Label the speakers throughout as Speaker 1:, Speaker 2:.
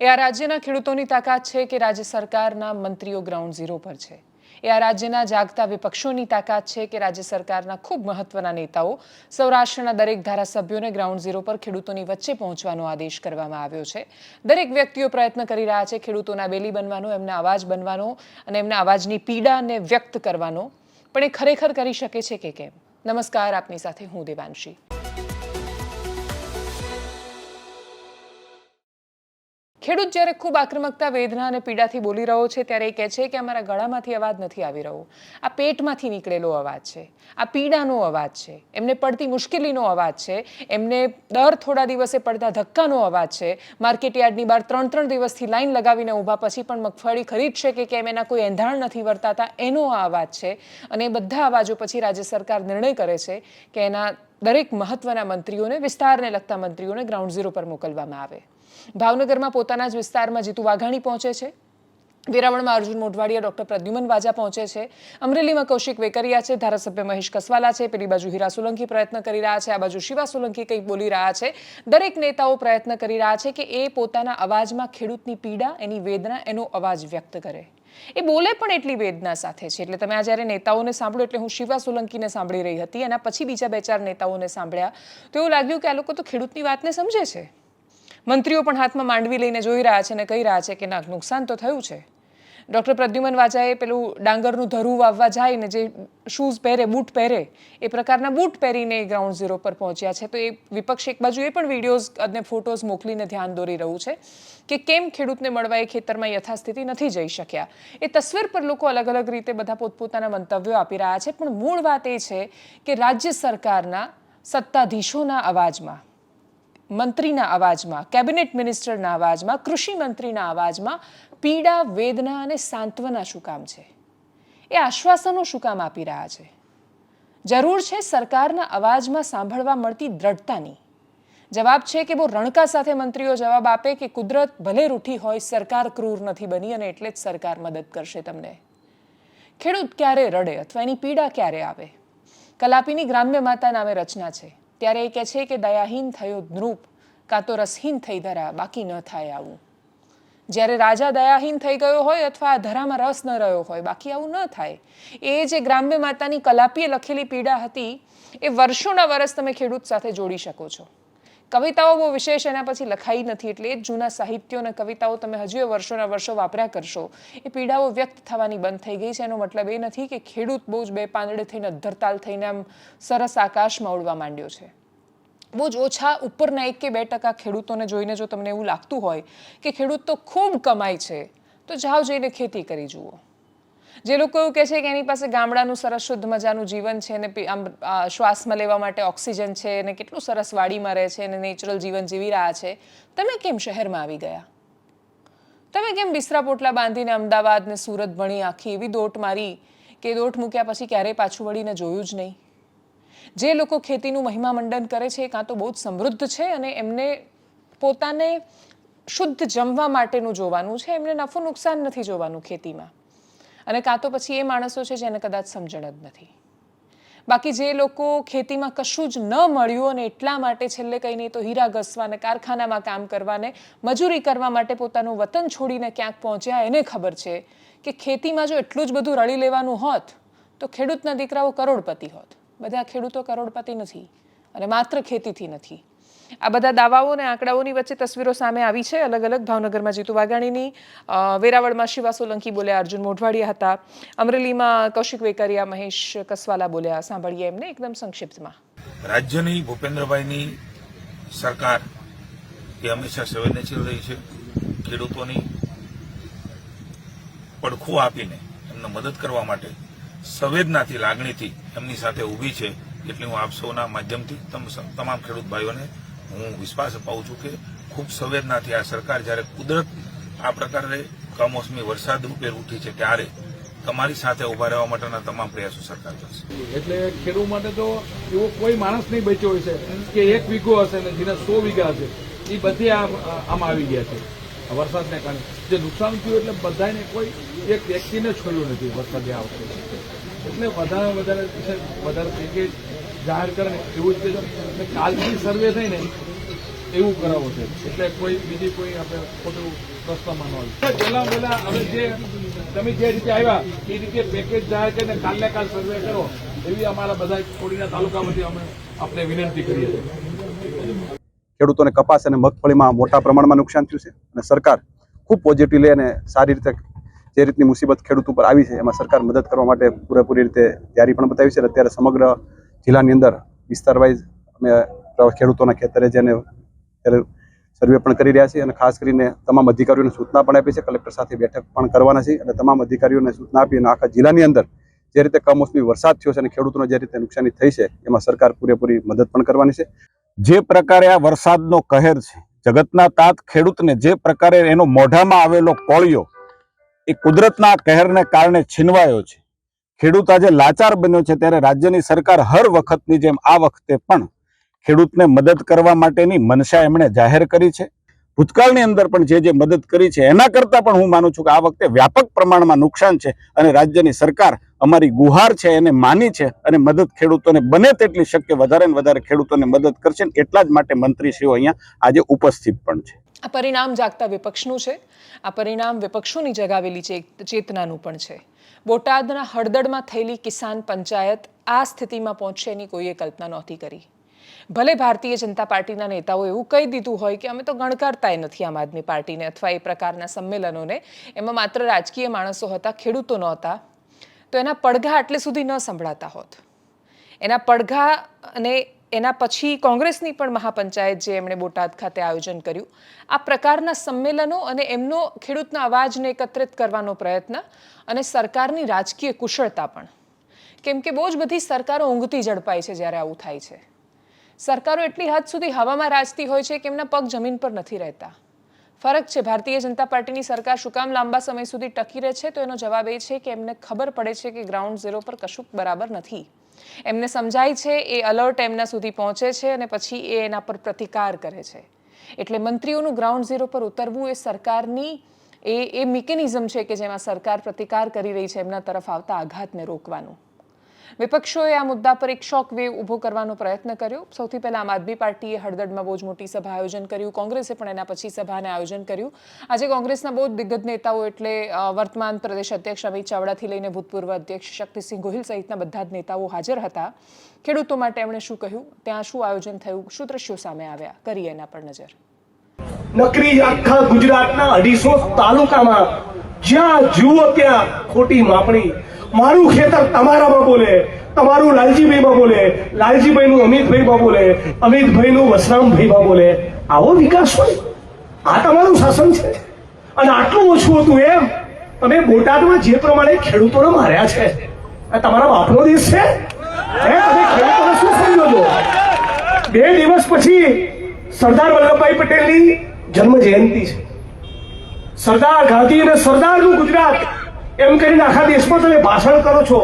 Speaker 1: એ આ રાજ્યના ખેડૂતોની તાકાત છે કે રાજ્ય સરકારના મંત્રીઓ ગ્રાઉન્ડ ઝીરો પર છે? એ આ રાજ્યના જાગતા વિપક્ષોની તાકાત છે કે રાજ્ય સરકારના ખૂબ મહત્વના નેતાઓ સૌરાષ્ટ્રના દરેક ધારાસભ્યોને ગ્રાઉન્ડ ઝીરો પર ખેડૂતોની વચ્ચે પહોંચવાનો આદેશ કરવામાં આવ્યો છે? દરેક વ્યક્તિઓ પ્રયત્ન કરી રહ્યા છે ખેડૂતોના બેલી બનવાનો, એમના અવાજ બનવાનો અને એમના અવાજની પીડાને વ્યક્ત કરવાનો, પણ એ ખરેખર કરી શકે છે કે કેમ? નમસ્કાર, આપની સાથે હું દેવાંશી। ખેડૂત જ્યારે ખૂબ આક્રમકતા, વેદના અને પીડાથી બોલી રહ્યો છે ત્યારે એ કહે છે કે અમારા ગળામાંથી અવાજ નથી આવી રહ્યો, આ પેટમાંથી નીકળેલો અવાજ છે, આ પીડાનો અવાજ છે, એમને પડતી મુશ્કેલીનો અવાજ છે, એમને દર થોડા દિવસે પડતા ધક્કાનો અવાજ છે, માર્કેટયાર્ડની બહાર 3-3 દિવસથી લાઈન લગાવીને ઊભા પછી પણ મગફળી ખરીદશે કે કેમ એના કોઈ એંધાણ નથી વર્તાતા, એનો આ અવાજ છે। અને એ બધા અવાજો પછી રાજ્ય સરકાર નિર્ણય કરે છે કે એના દરેક મહત્વના મંત્રીઓને, વિસ્તારને લગતા મંત્રીઓને ગ્રાઉન્ડ ઝીરો પર મોકલવામાં આવે। ભાવનગરમાં પોતાના જ વિસ્તારમાં જીતુ વાઘાણી પહોંચે છે, વેરાવળમાં અર્જુન મોઢવાડિયા, ડોક્ટર પ્રદ્યુમન વાજા પહોંચે છે, અમરેલીમાં કૌશિક વેકરિયા છે, ધારાસભ્ય મહેશ કસવાલા છે, પેલી બાજુ હીરા સોલંકી પ્રયત્ન કરી રહ્યા છે, આ બાજુ શિવા સોલંકી કંઈક બોલી રહ્યા છે। દરેક નેતાઓ પ્રયત્ન કરી રહ્યા છે કે એ પોતાના અવાજમાં ખેડૂતની પીડા, એની વેદના, એનો અવાજ વ્યક્ત કરે। એ બોલે પણ એટલી વેદના સાથે છે। એટલે તમે આ જ્યારે નેતાઓને સાંભળો, એટલે હું શિવા સોલંકીને સાંભળી રહી હતી, એના પછી બીજા 2-4 નેતાઓને સાંભળ્યા તો એવું લાગ્યું કે આ લોકો તો ખેડૂતની વાતને સમજે છે। મંત્રીઓ પણ હાથમાં માંડવી લઈને જોઈ રહ્યા છે અને કહી રહ્યા છે કે ના, નુકસાન તો થયું છે। ડોક્ટર પ્રદ્યુમન વાજાએ પેલું ડાંગરનું ધરું વાવવા જાય ને જે શૂઝ પહેરે, બૂટ પહેરે, એ પ્રકારના બૂટ પહેરીને ગ્રાઉન્ડ ઝીરો પર પહોંચ્યા છે। તો એ વિપક્ષ એક બાજુ એ પણ વિડીયોઝ અને ફોટોઝ મોકલીને ધ્યાન દોરી રહ્યું છે કે કેમ ખેડૂતને મળવા એ ખેતરમાં યથાસ્થિતિ નથી જઈ શક્યા। એ તસવીર પર લોકો અલગ અલગ રીતે બધા પોતપોતાના મંતવ્યો આપી રહ્યા છે, પણ મૂળ વાત એ છે કે રાજ્ય સરકારના સત્તાધીશોના અવાજમાં, મંત્રીના અવાજમાં, કેબિનેટ મિનિસ્ટરના અવાજમાં, કૃષિ મંત્રીના અવાજમાં પીડા, વેદના અને સાંત્વના શું કામ છે? એ આશ્વાસનો શું કામ આપી રહ્યા છે? જરૂર છે સરકારના અવાજમાં સાંભળવા મળતી દ્રઢતાની। જવાબ છે કે બહુ રણકા સાથે મંત્રીઓ જવાબ આપે કે કુદરત ભલે રૂઠી હોય, સરકાર ક્રૂર નથી બની અને એટલે જ સરકાર મદદ કરશે તમને। ખેડૂત ક્યારે રડે અથવા એની પીડા ક્યારે આવે? કલાપીની ગ્રામ્ય માતા નામે રચના છે, ત્યારે એ કહે છે કે દયાહીન થયો નૃપ, કાં તો રસહીન થઈ ધરા, બાકી ન થાય આવું। જ્યારે રાજા દયાહીન થઈ ગયો હોય અથવા આ ધરામાં રસ ન રહ્યો હોય, બાકી આવું ન થાય। એ જે ગ્રામ્ય માતાની કલાપીએ લખેલી પીડા હતી, એ વર્ષોના વર્ષ તમે ખેડૂત સાથે જોડી શકો છો। કવિતાઓ બહુ વિશેષ એના પછી લખાઈ નથી, એટલે એ જ જૂના સાહિત્યો અને કવિતાઓ તમે હજુ વર્ષોના વર્ષો વાપર્યા કરશો, એ પીડાઓ વ્યક્ત થવાની બંધ થઈ ગઈ છે। એનો મતલબ એ નથી કે ખેડૂત બહુ જ બે પાંદડે થઈને, અધ્ધરતાલ થઈને આમ સરસ આકાશમાં ઉડવા માંડ્યો છે। બહુ જ ઓછા, ઉપરના 1 કે 2% ખેડૂતોને જોઈને જો તમને એવું લાગતું હોય કે ખેડૂત તો ખૂબ કમાય છે, તો જાઓ જઈને ખેતી કરી જુઓ। જે લોકો એવું કહે છે કે એની પાસે ગામડાનું સરસ શુદ્ધ મજાનું જીવન છે અને આમ શ્વાસમાં લેવા માટે ઓક્સિજન છે અને કેટલું સરસ વાડીમાં રહે છે અને નેચરલ જીવન જીવી રહ્યા છે, તમે કેમ શહેરમાં આવી ગયા? તમે કેમ બિસ્તરા પોટલા બાંધીને અમદાવાદ ને સુરત ભણી આખી એવી દોટ મારી કે દોટ મૂક્યા પછી ક્યારેય પાછું વળીને જોયું જ નહીં? જે લોકો ખેતીનું મહિમા મંડન કરે છે, કાં તો બહુ જ સમૃદ્ધ છે અને એમને પોતાને શુદ્ધ જમવા માટેનું જોવાનું છે, એમને નફો નુકસાન નથી જોવાનું ખેતીમાં, અને કાં તો પછી એ માણસો છે જેને કદાચ સમજણ જ નથી। બાકી જે લોકો ખેતીમાં કશું જ ન મળ્યું અને એટલા માટે છેલ્લે કંઈ નહીં તો હીરા ઘસવાને, કારખાનામાં કામ કરવાને, મજૂરી કરવા માટે પોતાનું વતન છોડીને ક્યાંક પહોંચ્યા, એને ખબર છે કે ખેતીમાં જો એટલું જ બધું રળી લેવાનું હોત તો ખેડૂતના દીકરાઓ કરોડપતિ હોત। બધા ખેડૂતો કરોડપતિ નથી અને માત્ર ખેતીથી નથી। આ બધા દાવાઓ અને આંકડાઓની વચ્ચે તસવીરો સામે આવી છે અલગ અલગ। ભાવનગરમાં જીતુ વાઘાણીની, વેરાવળમાં શિવા સોલંકી બોલ્યા, અર્જુન મોઢવાડિયા હતા, અમરેલીમાં કૌશિક વેકરિયા, મહેશ કસવાલા બોલ્યા। સાંભળીએ એમને એકદમ સંક્ષિપ્તમાં।
Speaker 2: રાજ્યની ભૂપેન્દ્રભાઈની સરકાર એ હંમેશા સંવેદનશીલ રહી છે। ખેડૂતોની પડખું આપીને એમને મદદ કરવા માટે સંવેદનાથી, લાગણીથી એમની સાથે ઊભી છે। એટલે હું આપ સૌના માધ્યમથી તમામ ખેડૂત ભાઈઓને હું વિશ્વાસ અપાવું છું કે ખૂબ સંવેદનાથી આ સરકાર જ્યારે કુદરત આ પ્રકારે કમોસમી વરસાદ રૂપે ઉઠી છે, ત્યારે તમારી સાથે ઉભા રહેવા માટેના તમામ પ્રયાસો સરકાર કરશે।
Speaker 3: એટલે ખેડૂત માટે તો એવો કોઈ માણસ નહીં બચ્યો હોય છે કે 1 વીઘો હશે ને જેના 100 વીઘા હશે, એ બધી આમ આવી ગયા છે વરસાદને કારણે। જે નુકસાન થયું એટલે બધાને કોઈ એક વ્યક્તિને છોડ્યું નથી વરસાદે આ વખતે। એટલે વધારે પેકેજ જાહેર કરે ને એવું જ કહેજો। કાલથી સર્વે થઈને એવું કરાવો છે, એટલે કોઈ બીજી કોઈ આપણે ખોટું રસ્તામાં ન આવે. પહેલા હવે જે તમે જે રીતે આવ્યા એ રીતે પેકેજ જાહેર કરીને કાલને કાલ સર્વે કરો એવી અમારા બધા કોડીના તાલુકામાંથી અમે આપને વિનંતી કરીએ છીએ.
Speaker 4: ખેડૂતોને કપાસ અને મગફળીમાં મોટા પ્રમાણમાં નુકસાન થયું છે અને સરકાર ખૂબ પોઝિટિવ લે અને સારી રીતે જે રીતની મુસીબત ખેડૂત ઉપર આવી છે એમાં સરકાર મદદ કરવા માટે પૂરેપૂરી રીતે તૈયારી પણ બતાવી છે. અત્યારે સમગ્ર જિલ્લાની અંદર વિસ્તાર વાઇઝ અમે ખેડૂતોના ખેતરે જઈને અત્યારે સર્વે પણ કરી રહ્યા છીએ અને ખાસ કરીને તમામ અધિકારીઓને સૂચના પણ આપી છે. કલેક્ટર સાથે બેઠક પણ કરવાના છે અને તમામ અધિકારીઓને સૂચના આપી અને આખા જિલ્લાની અંદર જે રીતે કમોસમી વરસાદ થયો છે અને ખેડૂતોને જે રીતે નુકસાની થઈ છે એમાં સરકાર પૂરેપૂરી મદદ પણ કરવાની છે.
Speaker 5: જે પ્રકારે આ વરસાદનો કહેર છે, જગતના તાત ખેડૂતને જે પ્રકારે એનો મોઢામાં આવેલો કોળિયો એ કુદરતના કહેરને કારણે છીનવાયો છે. ખેડૂત આજે લાચાર બન્યો છે ત્યારે રાજ્યની સરકાર હર વખતની જેમ આ વખતે પણ ખેડૂતને મદદ કરવા માટેની મનસા એમણે જાહેર કરી છે. ભૂતકાળની અંદર પણ જે મદદ કરી છે એના કરતાં પણ હું માનું છું કે આ વખતે વ્યાપક પ્રમાણમાં નુકસાન છે અને રાજ્યની સરકાર અમારી ગુહાર છે એને માની છે અને મદદ ખેડૂતોને બને તેટલી શક્ય વધારે ને વધારે ખેડૂતોને મદદ કરશે. એટલા જ માટે મંત્રીશ્રીઓ અહીંયા આજે ઉપસ્થિત પણ છે.
Speaker 1: આ પરિણામ જાગતા વિપક્ષનું છે. આ પરિણામ વિપક્ષોની જગાવેલી ચેતનાનું પણ છે. બોટાદના હળદળમાં થયેલી કિસાન પંચાયત આ સ્થિતિમાં પહોંચશે એની કોઈએ કલ્પના નહોતી કરી. ભલે ભારતીય જનતા પાર્ટીના નેતાઓ એવું કહી દીધું હોય કે અમે તો ગણકારતાય નથી આમ આદમી પાર્ટીને અથવા એ પ્રકારના સંમેલનોને, એમાં માત્ર રાજકીય માણસો હતા, ખેડૂતો નહોતા, તો એના પડઘા આટલે સુધી ન સંભળાતા હોત. એના પડઘા અને એના પછી કોંગ્રેસની પણ મહાપંચાયત જે એમણે બોટાદ ખાતે આયોજન કર્યું, આ પ્રકારના સંમેલનો અને એમનો ખેડૂતના અવાજને એકત્રિત કરવાનો પ્રયત્ન અને સરકારની રાજકીય કુશળતા પણ, કેમ કે બહુ જ બધી સરકારો ઊંઘતી ઝડપાય છે જ્યારે આવું થાય છે. સરકારો એટલી હદ સુધી હવામાં રાજતી હોય છે કે એમના પગ જમીન પર નથી રહેતા. ફરક છે. ભારતીય જનતા પાર્ટીની સરકાર શું કામ લાંબા સમય સુધી ટકી રહે છે? તો એનો જવાબ એ છે કે એમને ખબર પડે છે કે ગ્રાઉન્ડ ઝીરો પર કશું બરાબર નથી. એમને સમજાય છે, એ અલર્ટ એમના સુધી પહોંચે છે અને પછી એ એના પર પ્રતિકાર કરે છે. એટલે મંત્રીઓનું ગ્રાઉન્ડ ઝીરો પર ઉતરવું એ સરકારની એ મિકેનિઝમ છે કે જેમાં સરકાર પ્રતિકાર કરી રહી છે એમના તરફ આવતા આઘાતને રોકવાનું. વિપક્ષોએ આ મુદ્દા પર એક શોક વેવ ઊભો કરવાનો પ્રયત્ન કર્યો. સૌથી પહેલા આમ આદમી પાર્ટીએ હળદળમાં બહુ જ મોટી સભા આયોજન કર્યું. કોંગ્રેસે પણ એના પછી સભાને આયોજન કર્યું. આજે કોંગ્રેસના બહુ જ દિગ્ગજ નેતાઓ એટલે વર્તમાન પ્રદેશ અધ્યક્ષ અમિત ચાવડાથી લઈને ભૂતપૂર્વ અધ્યક્ષ શક્તિસિંહ ગોહિલ સહિતના બધા જ નેતાઓ હાજર હતા. ખેડૂતો માટે એમણે શું કહ્યું, ત્યાં શું આયોજન થયું, શું દ્રશ્યો સામે આવ્યા, કરીએ એના પર નજર.
Speaker 6: નકરી આખા ગુજરાતના 250 તાલુકામાં જ્યાં જુઓ ત્યાં ખોટી માપણી. મારું ખેતર તમારામાં બોલે, તમારું લાલજીભાઈમાં બોલે, લાલજીભાઈનું અમિતભાઈમાં બોલે, અમિતભાઈનું વસરામભાઈમાં બોલે. આવો વિકાસ હોય? આ તમારું શાસન છે? અને આટલું ઓછું હતું એમ તમે બોટાદમાં જે પ્રમાણે ખેડૂતોને માર્યા છે, આ તમારા બાપનો દેશ છે? તમે ખેડૂતોને શું સમજો છો? 2 દિવસ પછી સરદાર વલ્લભભાઈ પટેલની જન્મ જયંતિ છે. સરદાર ગાંધી અને સરદારનું ગુજરાત એમ કરીને આખા દેશમાં તમે ભાષણ કરો છો.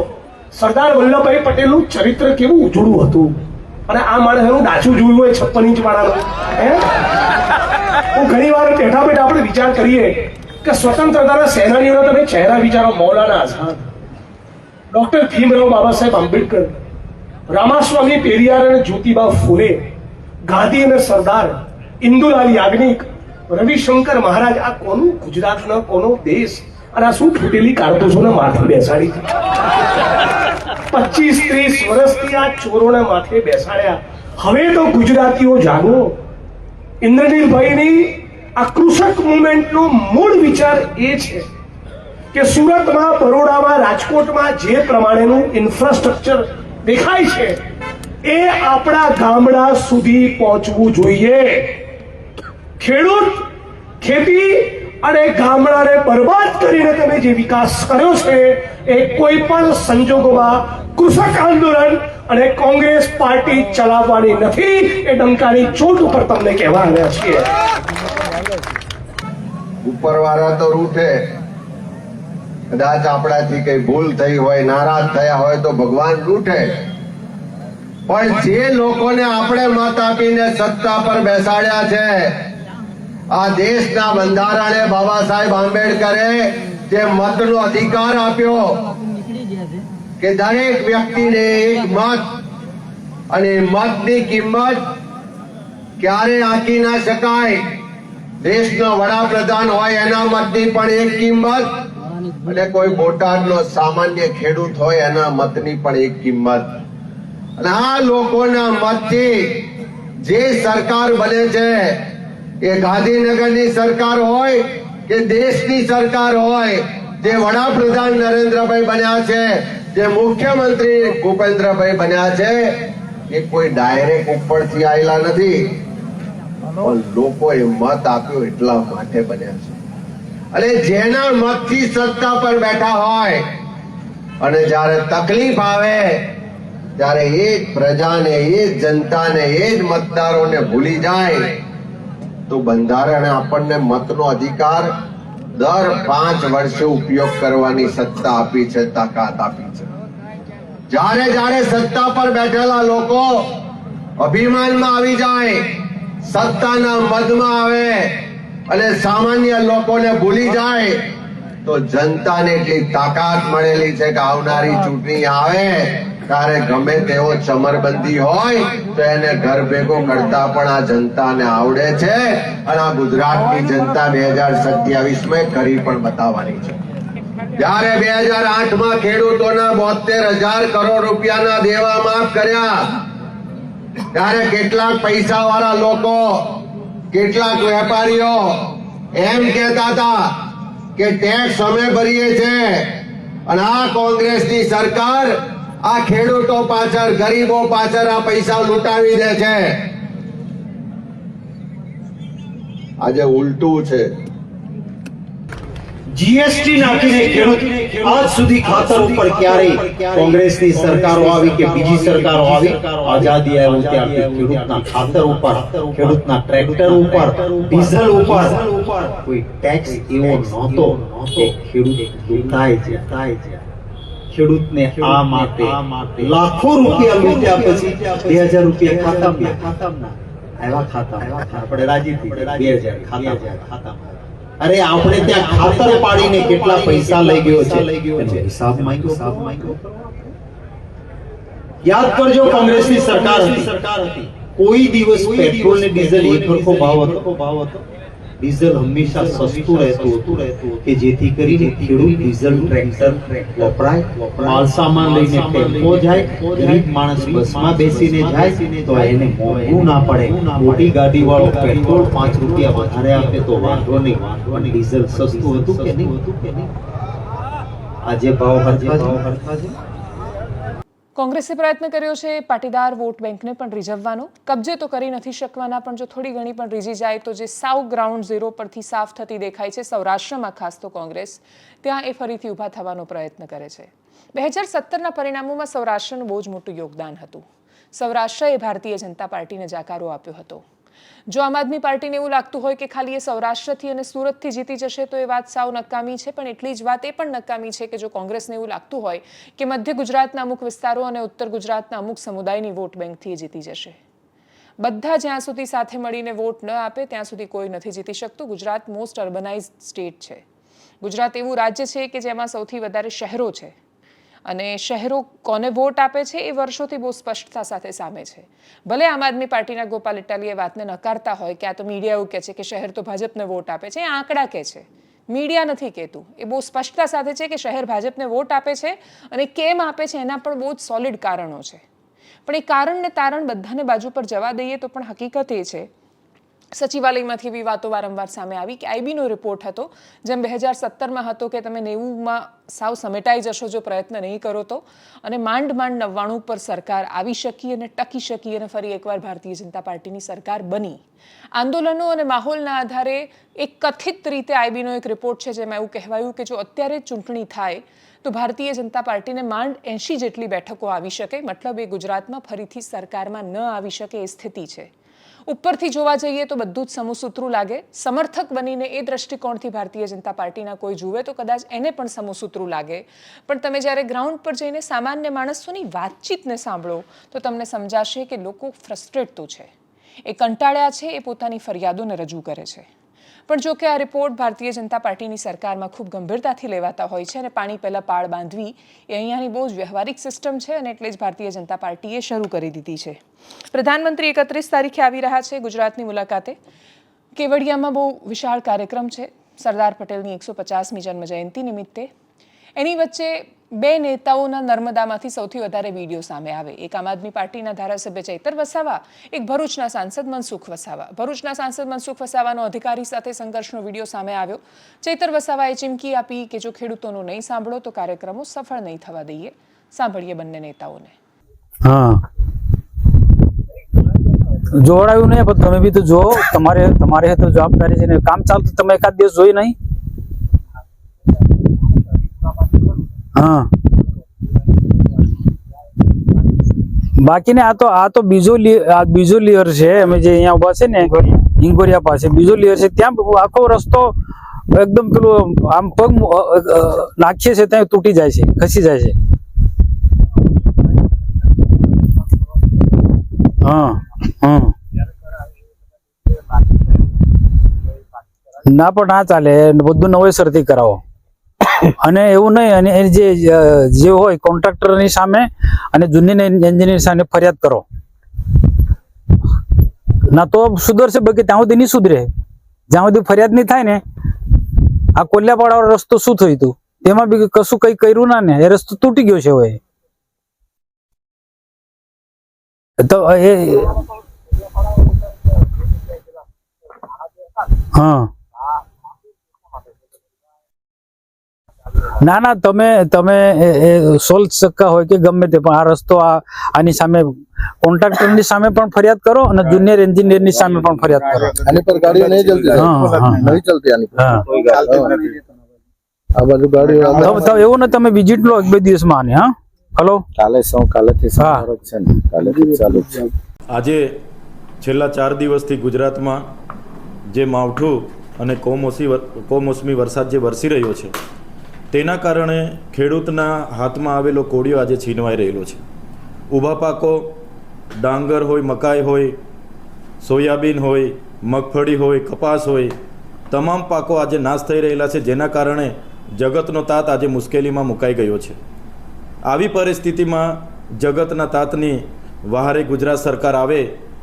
Speaker 6: સરદાર વલ્લભભાઈ પટેલનું ચરિત્ર કેવું ઉજળું હતું અને આ માણસનું ડાચું જોયું હોય 56 ઇંચ વાળાનું. હું ઘણી વાર બેઠા બેઠા આપણે વિચાર કરીએ કે સ્વતંત્રતાના સેનાનીઓના તમે ચહેરા વિચારો. મૌલાના આઝાદ, ડોક્ટર ભીમરાવ બાબા સાહેબ આંબેડકર, રામાસ્વામી પેરિયાર અને જ્યોતિબા ફૂલે, ગાંધી અને સરદાર, ઇન્દુલાલ યાજ્ઞિક, રવિશંકર મહારાજ. આ કોનું ગુજરાતનો, કોનો દેશ? અને આ શું ફૂટેલી કારતૂસોને માથે બેસાડી? 25-30 વર્ષથી આ ચોરોને માથે બેસાડ્યા. હવે તો ગુજરાતીઓ જાગો. ઇન્દ્રનીલભાઈની આ કૃષક મુવમેન્ટનો મૂળ વિચાર એ છે કે સુરતમાં, બરોડામાં, રાજકોટમાં જે પ્રમાણેનું ઇન્ફ્રાસ્ટ્રક્ચર દેખાય છે એ આપણા ગામડા સુધી પહોંચવું જોઈએ. ખેડૂત, ખેતી અને ગામડાને બરબાદ કરીને તમે જે વિકાસ કર્યો છે એ કોઈ પણ સંજોગોમાં કૃષક આંદોલન અને કોંગ્રેસ પાર્ટી ચલાવવાની નથી. એ ડંકાની ચોટ ઉપર તમને કહેવા આવ્યા છીએ.
Speaker 7: ઉપરવાળા તો રૂઠે, કદાચ આપણાથી કઈ ભૂલ થઈ હોય, નારાજ થયા હોય તો ભગવાન રૂઠે. પણ જે લોકોને આપણે મત આપીને સત્તા પર બેસાડ્યા છે, આ દેશના બંધારણે બાબા સાહેબ આંબેડકરે જે મતનો અધિકાર આપ્યો કે દરેક વ્યક્તિને એક મત, અને મતની કિંમત ક્યારે આંકી ના શકાય. દેશનો વડાપ્રધાન હોય એના મતની પણ એક કિંમત, અને કોઈ બોટાદનો સામાન્ય ખેડૂત હોય એના મતની પણ એક કિંમત. અને આ લોકોના મતથી જે સરકાર બને છે, એ ગાંધીનગરની સરકાર હોય કે દેશની સરકાર હોય, જે વડાપ્રધાન નરેન્દ્રભાઈ બન્યા છે, જે મુખ્યમંત્રી ભૂપેન્દ્રભાઈ બન્યા છે, એ કોઈ ડાયરેક્ટ ઉપરથી આવેલા નથી, પણ લોકોએ મત આપ્યો એટલા માટે બન્યા છે. અને જેના મતથી સત્તા પર બેઠા હોય અને જ્યારે તકલીફ આવે ત્યારે એ જ પ્રજાને, એ જ જનતાને, એ જ મતદારોને ભૂલી જાય, તો બંધારણે આપણને મતનો અધિકાર દર 5 વર્ષે ઉપયોગ કરવાની સત્તા આપી છે, તાકાત આપી છે. જ્યારે જ્યારે સત્તા પર બેઠેલા લોકો અભિમાનમાં આવી જાય, સત્તાના મદમાં આવે અને સામાન્ય લોકોને ભૂલી જાય, તો જનતાને એટલી તાકાત મળેલી છે કે આવનારી ચૂંટણી આવે ત્યારે ગમે તેવો ચમરબંધી હોય તો એને ઘર ભેગો કરતા પણ આ જનતાને આવડે છે. અને આ ગુજરાતની જનતા 2027 કરી પણ બતાવવાની છે. જ્યારે 2008માં ખેડૂતોના 72,000 કરોડ રૂપિયાના દેવા માફ કર્યા, ત્યારે કેટલાક પૈસા વાળા લોકો, કેટલાક વેપારીઓ એમ કહેતા હતા કે ટેક્સ અમે ભરીએ છીએ અને આ કોંગ્રેસની સરકાર આ ખેડૂતો પાછળ, ગરીબો પાછળ આ પૈસા લૂંટાવી દે છે. આજે ઉલટું છે.
Speaker 8: જીએસટી નાખીને ખેડૂત આજ સુધી ખાતર ઉપર ક્યારેય કોંગ્રેસની સરકારો આવી કે બીજી સરકારો આવી, આઝાદી આવ્યો ત્યારથી ખેડૂતના ખાતર ઉપર, ખેડૂતના ટ્રેક્ટર ઉપર, ડીઝલ ઉપર કોઈ ટેક્સ એવો નહોતો કે ખેડૂત લૂંટાય છે. ખેડૂતને આ માટે લાખો રૂપિયા લૂંટ્યા પછી 2000 રૂપિયા ખાતામાં આવ્યા. ખાતામાં આપણે રાજી થઈ ગયા, 2000 ખાતામાં. અરે આપણે ત્યાં ખાતર પાડીને કેટલા પૈસા લઈ ગયો છે એનો હિસાબ માંગ્યો. યાદ કરજો, કોંગ્રેસની સરકાર હતી, કોઈ દિવસ પેટ્રોલ ને ડીઝલ એક સરખો ભાવ હતો. ડીઝલ હંમેશા સસ્તું રહેતું હતું કે જેથી કરીને ખેડૂત ડીઝલ ટ્રેક્ટર વપરાય, માલ સામાન લઈને ટેમ્પો જાય, ગરીબ માણસ બસમાં બેસીને જાય તો એને મોંઘું ના પડે. મોટી ગાડી વાળો પેટ્રોલ 5 રૂપિયા વધારે આપે તો વાંધો નહીં, પણ ડીઝલ સસ્તું હતું કે નહીં? આજે ભાવ હરખા છે.
Speaker 1: કોંગ્રેસે પ્રયત્ન કર્યો છે પાટીદાર વોટ બેંકને પણ રીઝવવાનો. કબજે તો કરી નથી શકવાના, પણ જો થોડી ઘણી પણ રીઝી જાય તો જે સાવ ગ્રાઉન્ડ ઝીરો પરથી સાફ થતી દેખાય છે સૌરાષ્ટ્રમાં, ખાસ તો કોંગ્રેસ, ત્યાં એ ફરીથી ઊભા થવાનો પ્રયત્ન કરે છે. 2017ના પરિણામોમાં સૌરાષ્ટ્રનું બહુ જ મોટું યોગદાન હતું. સૌરાષ્ટ્રએ ભારતીય જનતા પાર્ટીને જાકારો આપ્યો હતો. જો આમ આદમી પાર્ટીને એવું લાગતું હોય કે ખાલી એ સૌરાષ્ટ્રથી અને સુરતથી જીતી જશે તો એ વાત સાવ નકામી છે, પણ એટલી જ વાત એ પણ નકામી છે કે જો કોંગ્રેસને એવું લાગતું હોય કે મધ્ય ગુજરાતના અમુક વિસ્તારો અને ઉત્તર ગુજરાતના અમુક સમુદાયની વોટ બેંકથી જીતી જશે. બધા જ્યાં સુધી સાથે મળીને વોટ ન આપે ત્યાં સુધી કોઈ નથી જીતી શકતું. ગુજરાત મોસ્ટ અર્બનાઇઝડ સ્ટેટ છે. ગુજરાત એવું રાજ્ય છે કે જેમાં સૌથી વધારે શહેરો છે, અને શહેરો કોને વોટ આપે છે એ વર્ષોથી બહુ સ્પષ્ટતા સાથે સામે છે. ભલે આમ આદમી પાર્ટીના ગોપાલ ઇટાલી એ વાતને નકારતા હોય કે આ તો મીડિયા એવું કહે છે કે શહેર તો ભાજપને વોટ આપે છે, એ આંકડા કહે છે, મીડિયા નથી કહેતું. એ બહુ સ્પષ્ટતા સાથે છે કે શહેર ભાજપને વોટ આપે છે, અને કેમ આપે છે એના પણ બહુ જ સોલિડ કારણો છે. પણ એ કારણને તારણ બધાને બાજુ પર જવા દઈએ તો પણ હકીકત એ છે, સચિવાલયમાંથી એવી વાતો વારંવાર સામે આવી કે આઈબીનો રિપોર્ટ હતો, જેમ 2017માં હતો કે તમે 90માં સાવ સમેટાઈ જશો જો પ્રયત્ન નહીં કરો તો, અને માંડ 99 પર સરકાર આવી શકી અને ટકી શકી અને ફરી એકવાર ભારતીય જનતા પાર્ટીની સરકાર બની. આંદોલનો અને માહોલના આધારે એક કથિત રીતે આઈબીનો એક રિપોર્ટ છે જેમાં એવું કહેવાયું કે જો અત્યારે ચૂંટણી થાય તો ભારતીય જનતા પાર્ટીને માંડ 80 જેટલી બેઠકો આવી શકે, મતલબ એ ગુજરાતમાં ફરીથી સરકારમાં ન આવી શકે એ સ્થિતિ છે. ઉપરથી જોવા જઈએ તો બધું જ સમૂહસૂત્રું લાગે. સમર્થક બનીને એ દ્રષ્ટિકોણથી ભારતીય જનતા પાર્ટીના કોઈ જુએ તો કદાચ એને પણ સમૂહસૂત્રું લાગે, પણ તમે જ્યારે ગ્રાઉન્ડ પર જઈને સામાન્ય માણસોની વાતચીતને સાંભળો તો તમને સમજાશે કે લોકો ફ્રસ્ટ્રેટ તો છે, એ કંટાળ્યા છે, એ પોતાની ફરિયાદોને રજૂ કરે છે. પણ જો કે આ રિપોર્ટ ભારતીય જનતા પાર્ટીની સરકારમાં ખૂબ ગંભીરતાથી લેવાતા હોય છે અને પાણી પહેલાં પાળ બાંધવી એ અહીંયાની બહુ જ વ્યવહારિક સિસ્ટમ છે અને એટલે જ ભારતીય જનતા પાર્ટીએ શરૂ કરી દીધી છે. પ્રધાનમંત્રી 31 તારીખે આવી રહ્યા છે ગુજરાતની મુલાકાતે. કેવડિયામાં બહુ વિશાળ કાર્યક્રમ છે સરદાર પટેલની 150મી જન્મજયંતિ નિમિત્તે. એની વચ્ચે બે નેતાઓના નર્મદામાંથી સૌથી વધારે વિડીયો સામે આવે. એક આમ આદમી પાર્ટીના ધારાસભ્ય ચૈતર વસાવા, એક ભરૂચના સાંસદ મનસુખ વસાવા. ભરૂચના સાંસદ મનસુખ વસાવાનો અધિકારી સાથે સંઘર્ષનો વિડીયો સામે આવ્યો. ચૈતર વસાવાએ ચીમકી આપી કે જો ખેડૂતોનું નહીં સાંભળો તો કાર્યક્રમો સફળ નહીં થવા દઈએ. સાંભળીએ બંને નેતાઓને.
Speaker 9: હા, જોડાયું નહીં, પણ તમે બી તો જો, તમારે તો જવાબદારી છે ને. કામ ચાલતું તમે એકાદ દિવસ જોઈ નહીં. હા, બાકી ને આ તો બીજો લેયર છે. અમે જે અહીંયા ઉભા છે ને હિંગોરિયા પાસે બીજો લેયર છે. ત્યાં આખો રસ્તો એકદમ પેલું આમ પગ નાખીએ છે ત્યાં તૂટી જાય છે, ખસી જાય છે. હા હા, ના પણ ના ચાલે, બધું નવેસરથી કરાવો. અને એવું નહીં, અને એ જે હોય કોન્ટ્રાક્ટરની સામે અને જૂની એન્જિનિયર સામે ફરિયાદ કરો ના તો સુધરશે. બાકી ત્યાં સુધી નહીં સુધરે. જ્યાં સુધી ફરિયાદ નહીં થાય ને. આ કોલ્યાપાડા વાળો રસ્તો શું થયું હતું, તેમાં બી કશું કઈ કર્યું ના ને, એ રસ્તો તૂટી ગયો છે હવે. તો એ હા, ના ના, તમે 16 હોય કે ગમે તે, પણ આ રસ્તો આની સામે કોન્ટ્રાક્ટરની સામે પણ ફરિયાદ કરો અને જુનિયર એન્જિનિયરની સામે પણ ફરિયાદ કરો.
Speaker 10: આની પર ગાડીઓ નહીં ચલતી, નહીં ચલતી આની પર. આ બાજુ ગાડીઓ
Speaker 9: એવું ને, તમે વિઝિટ લો 1-2 દિવસમાં આને. હા, હલો,
Speaker 10: કાલેથી ચાલુ છે.
Speaker 11: આજે છેલ્લા 4 દિવસથી ગુજરાતમાં જે માવઠું અને કમોસમી વરસાદ જે વરસી રહ્યો છે તેના કારણે ખેડૂતના હાથમાં આવેલો કોળિયો આજે છીનવાઈ રહેલો છે. ઊભા પાકો, ડાંગર હોય, મકાઈ હોય, સોયાબીન હોય, મગફળી હોય, કપાસ હોય, તમામ પાકો આજે નાશ થઈ રહેલા છે, જેના કારણે જગતનો તાત આજે મુશ્કેલીમાં મુકાઈ ગયો છે. આવી પરિસ્થિતિમાં જગતના તાતની વહારે ગુજરાત સરકાર આવે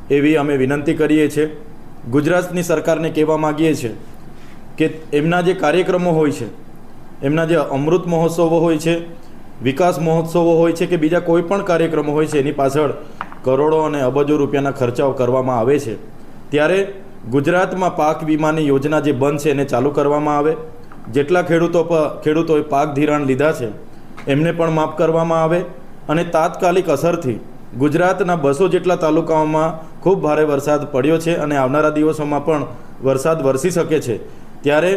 Speaker 11: એવી અમે વિનંતી કરીએ છીએ. ગુજરાતની સરકારને કહેવા માગીએ છીએ કે એમના જે કાર્યક્રમો હોય છે, એમના જે અમૃત મહોત્સવો હોય છે, વિકાસ મહોત્સવો હોય છે કે બીજા કોઈ પણ કાર્યક્રમો હોય છે, એની પાછળ કરોડો અને અબજો રૂપિયાના ખર્ચાઓ કરવામાં આવે છે. ત્યારે ગુજરાતમાં પાક વીમાની યોજના જે બંધ છે એને ચાલુ કરવામાં આવે. જેટલા ખેડૂતોએ પાક ધિરાણ લીધા છે એમને પણ માફ કરવામાં આવે અને તાત્કાલિક અસરથી ગુજરાતના 200 જેટલા તાલુકાઓમાં ખૂબ ભારે વરસાદ પડ્યો છે અને આવનારા દિવસોમાં પણ વરસાદ વરસી શકે છે. ત્યારે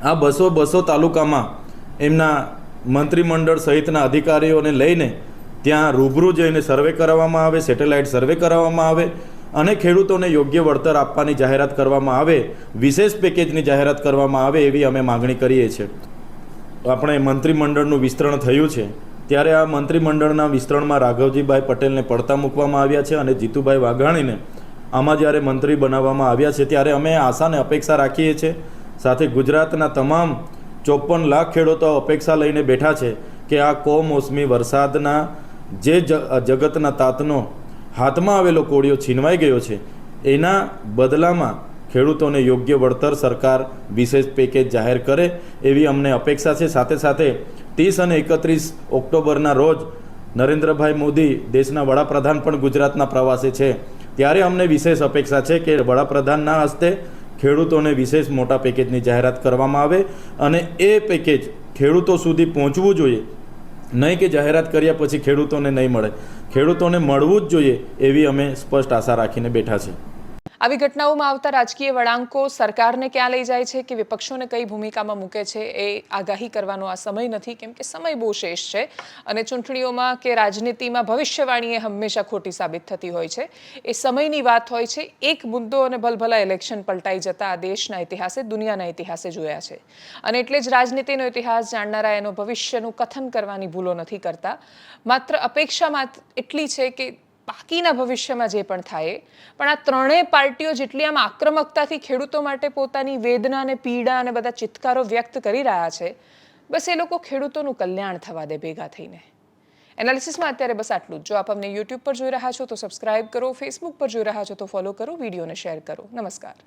Speaker 11: આ 200 તાલુકામાં એમના મંત્રીમંડળ સહિતના અધિકારીઓને લઈને ત્યાં રૂબરૂ જઈને સર્વે કરાવવામાં આવે, સેટેલાઇટ સર્વે કરાવવામાં આવે અને ખેડૂતોને યોગ્ય વળતર આપવાની જાહેરાત કરવામાં આવે, વિશેષ પેકેજની જાહેરાત કરવામાં આવે એવી અમે માગણી કરીએ છીએ. આપણે મંત્રીમંડળનું વિસ્તરણ થયું છે ત્યારે આ મંત્રીમંડળના વિસ્તરણમાં રાઘવજીભાઈ પટેલને પડતા મૂકવામાં આવ્યા છે અને જીતુભાઈ વાઘાણીને આમાં જ્યારે મંત્રી બનાવવામાં આવ્યા છે ત્યારે અમે આશાને અપેક્ષા રાખીએ છીએ. સાથે ગુજરાતના તમામ 54 લાખ ખેડૂતો અપેક્ષા લઈને બેઠા છે કે આ કમોસમી વરસાદના જે જગતના તાતનો હાથમાં આવેલો કોળિયો છીનવાઈ ગયો છે એના બદલામાં ખેડૂતોને યોગ્ય વળતર સરકાર વિશેષ પેકેજ જાહેર કરે એવી અમને અપેક્ષા છે. સાથે સાથે 30 અને 31 ઓક્ટોબરના રોજ નરેન્દ્રભાઈ મોદી દેશના વડાપ્રધાન પણ ગુજરાતના પ્રવાસે છે ત્યારે અમને વિશેષ અપેક્ષા છે કે વડાપ્રધાનના હસ્તે ખેડૂતોને વિશેષ મોટા પેકેજની જાહેરાત કરવામાં આવે અને એ પેકેજ ખેડૂતો સુધી પહોંચવું જોઈએ. નહીં કે જાહેરાત કર્યા પછી ખેડૂતોને નહીં મળે, ખેડૂતોને મળવું જ જોઈએ એવી અમે સ્પષ્ટ આશા રાખીને બેઠા છે.
Speaker 1: આવી ઘટનાઓમાં આવતા રાજકીય વળાંકો સરકારને ક્યાં લઈ જાય છે કે વિપક્ષોને કઈ ભૂમિકામાં મૂકે છે એ આગાહી કરવાનો આ સમય નથી, કેમ કે સમય બહુ શેષ છે અને ચૂંટણીઓમાં કે રાજનીતિમાં ભવિષ્યવાણી એ હંમેશા ખોટી સાબિત થતી હોય છે. એ સમયની વાત હોય છે. એક મુદ્દો અને ભલભલા ઇલેક્શન પલટાઈ જતા આ દેશના ઇતિહાસે, દુનિયાના ઇતિહાસે જોયા છે અને એટલે જ રાજનીતિનો ઇતિહાસ જાણનારા એનો ભવિષ્યનું કથન કરવાની ભૂલો નથી કરતા. માત્ર અપેક્ષા એટલી છે કે બાકીના ભવિષ્યમાં જે પણ થાય, પણ આ ત્રણેય પાર્ટીઓ જેટલી આમ આક્રમકતાથી ખેડૂતો માટે પોતાની વેદના અને પીડા અને બધા ચિત્કારો વ્યક્ત કરી રહ્યા છે, બસ એ લોકો ખેડૂતોનું કલ્યાણ થવા દે ભેગા થઈને. એનાલિસિસમાં અત્યારે બસ આટલું જ. જો આપ અમને યુટ્યુબ પર જોઈ રહ્યા છો તો સબસ્ક્રાઇબ કરો, ફેસબુક પર જોઈ રહ્યા છો તો ફોલો કરો, વિડીયોને શેર કરો. નમસ્કાર.